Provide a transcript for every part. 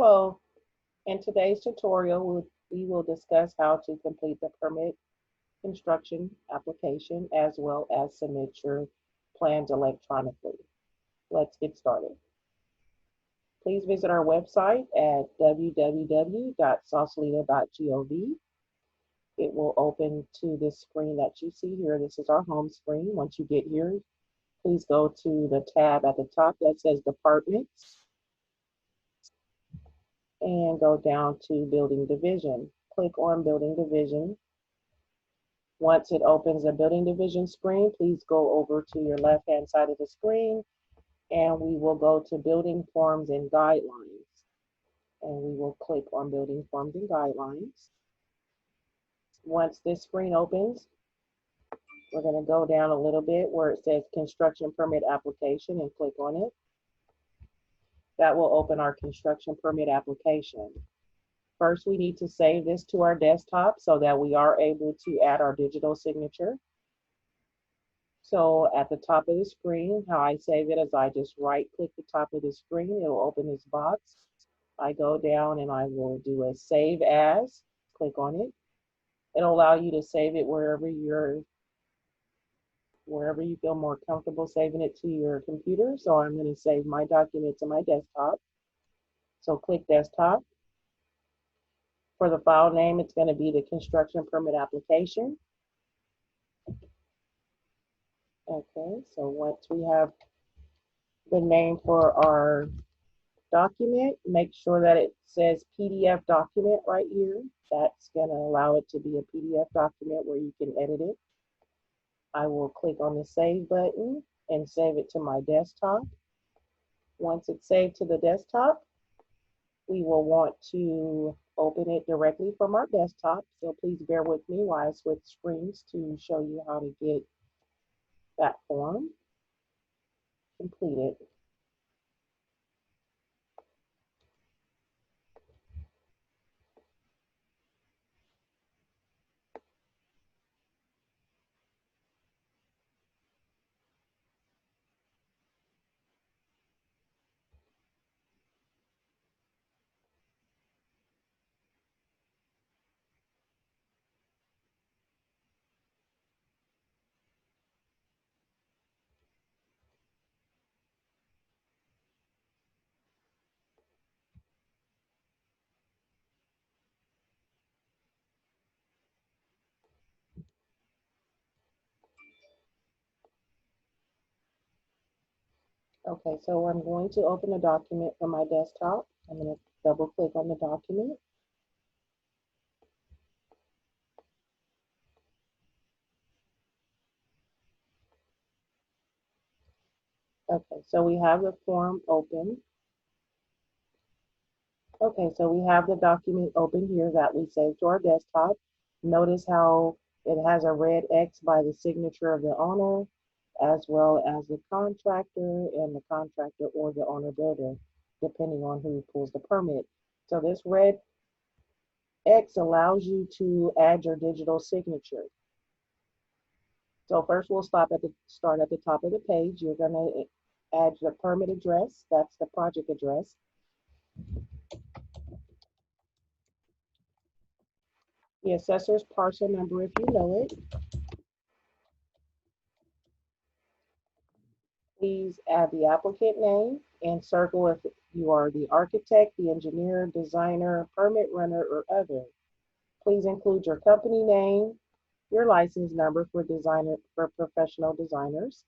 Hello, in today's tutorial, we will discuss how to complete the permit construction application as well as submit your plans electronically. Let's get started. Please visit our website at www.sausalito.gov. It will open to this screen that you see here. This is our home screen. Once you get here, please go to the tab at the top that says Departments and go down to Building Division. Click on Building Division. Once it opens a Building Division screen, please go over to your left-hand side of the screen and we will go to Building Forms and Guidelines. And we will click on Building Forms and Guidelines. Once this screen opens, we're going to go down a little bit where it says Construction Permit Application and click on it. That will open our construction permit application. First, we need to save this to our desktop so that we are able to add our digital signature. So at the top of the screen, how I save it is I just right-click the top of the screen. It will open this box. I go down and I will do a Save As. Click on it. It'll allow you to save it wherever you feel more comfortable saving it to your computer. So I'm going to save my document to my desktop. So click Desktop. For the file name, it's going to be the construction permit application. Okay, so once we have the name for our document, make sure that it says PDF document right here. That's going to allow it to be a PDF document where you can edit it. I will click on the Save button and save it to my desktop. Once it's saved to the desktop, we will want to open it directly from our desktop. So please bear with me while I switch screens to show you how to get that form completed. Okay, so I'm going to open a document from my desktop. I'm going to double click on the document. Okay, so we have the form open. Okay, so we have the document open here that we saved to our desktop. Notice how it has a red X by the signature of the owner, as well as the contractor and the contractor or the owner builder, depending on who pulls the permit. So this red X allows you to add your digital signature. So first we'll start at the top of the page. You're going to add the permit address. That's the project address. The assessor's parcel number if you know it. Please add the applicant name and circle if you are the architect, the engineer, designer, permit runner, or other. Please include your company name, your license number for professional designers,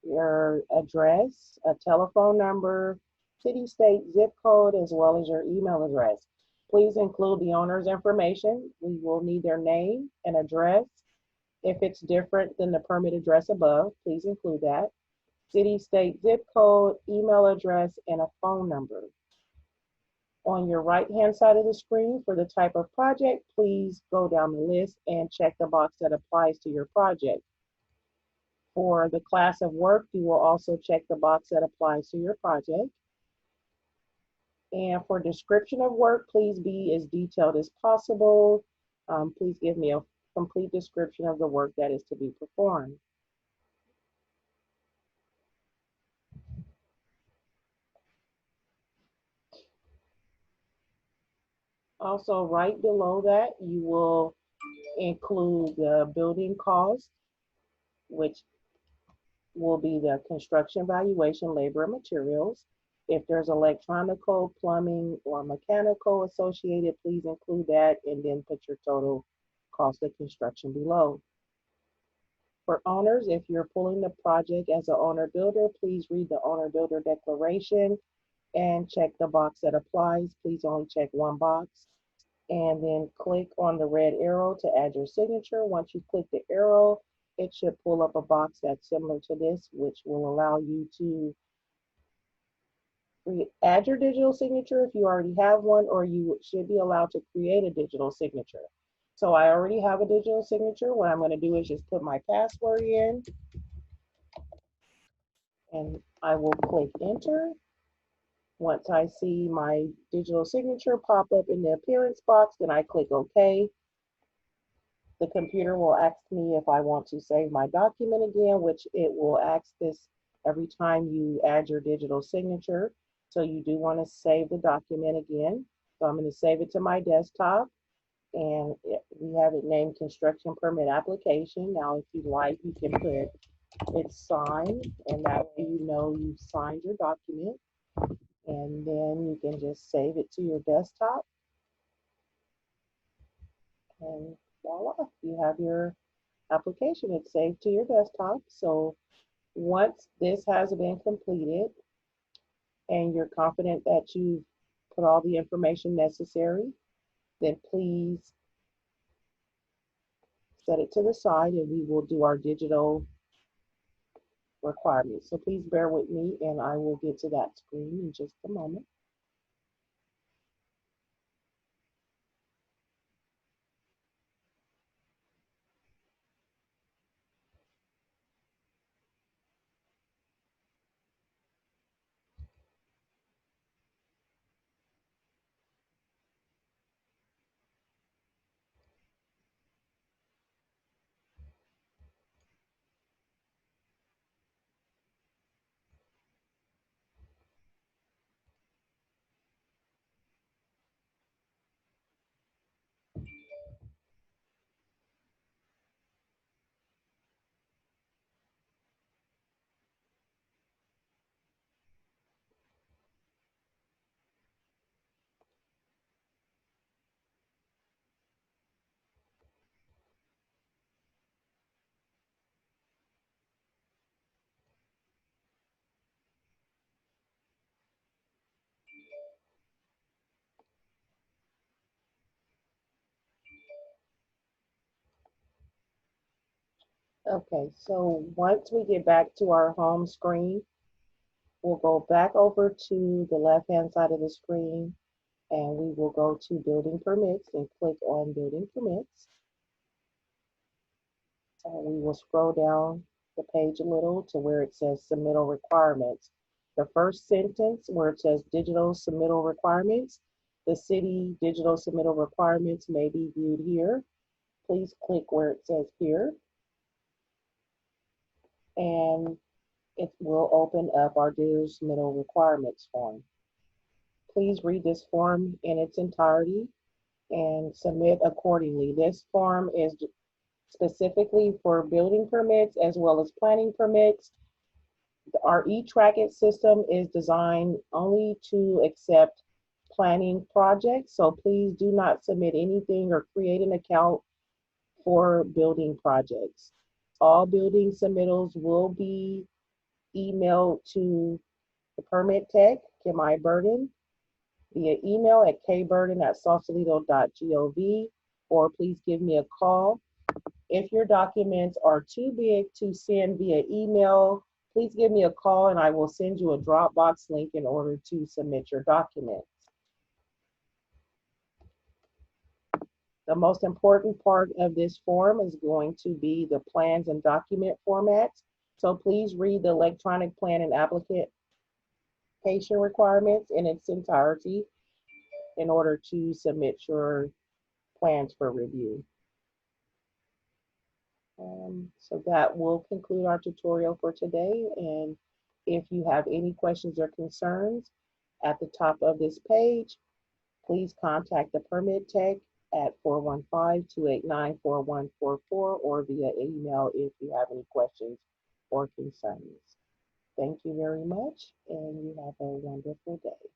your address, a telephone number, city, state, zip code, as well as your email address. Please include the owner's information. We will need their name and address. If it's different than the permit address above, please include that. City, state, zip code, email address, and a phone number. On your right-hand side of the screen for the type of project, please go down the list and check the box that applies to your project. For the class of work, you will also check the box that applies to your project. And for description of work, please be as detailed as possible. Please give me a complete description of the work that is to be performed. Also, right below that, you will include the building cost, which will be the construction valuation, labor, and materials. If there's electronical, plumbing, or mechanical associated, please include that and then put your total cost of construction below. For owners, if you're pulling the project as an owner builder, please read the owner builder declaration and check the box that applies. Please only check one box. And then click on the red arrow to add your signature. Once you click the arrow, it should pull up a box that's similar to this, which will allow you to add your digital signature if you already have one, or you should be allowed to create a digital signature. So I already have a digital signature. What I'm going to do is just put my password in, and I will click enter. Once I see my digital signature pop up in the appearance box, then I click OK. The computer will ask me if I want to save my document again, which it will ask this every time you add your digital signature. So you do want to save the document again. So I'm going to save it to my desktop, and we have it named construction permit application. Now, if you like, you can put it's signed, and that way you know you've signed your document. And then you can just save it to your desktop, and voila, you have your application. It's saved to your desktop. So once this has been completed and you're confident that you've put all the information necessary, then please set it to the side and we will do our digital requirements. So please bear with me and I will get to that screen in just a moment. Okay, so once we get back to our home screen, we'll go back over to the left-hand side of the screen and we will go to building permits and click on building permits. We will scroll down the page a little to where it says submittal requirements. The first sentence where it says digital submittal requirements, the city digital submittal requirements may be viewed here. Please click where it says here, and it will open up our digital submittal requirements form. Please read this form in its entirety and submit accordingly. This form is specifically for building permits as well as planning permits. Our e-trackage system is designed only to accept planning projects, so please do not submit anything or create an account for building projects. All building submittals will be emailed to the permit tech, Kimai Burden, via email at kburden@sausalito.gov, or please give me a call. If your documents are too big to send via email, please give me a call and I will send you a Dropbox link in order to submit your documents. The most important part of this form is going to be the plans and document formats. So please read the electronic plan and application requirements in its entirety in order to submit your plans for review. So that will conclude our tutorial for today. And if you have any questions or concerns, at the top of this page, Please contact the permit tech at 415-289-4144 or via email if you have any questions or concerns. Thank you very much, and you have a wonderful day.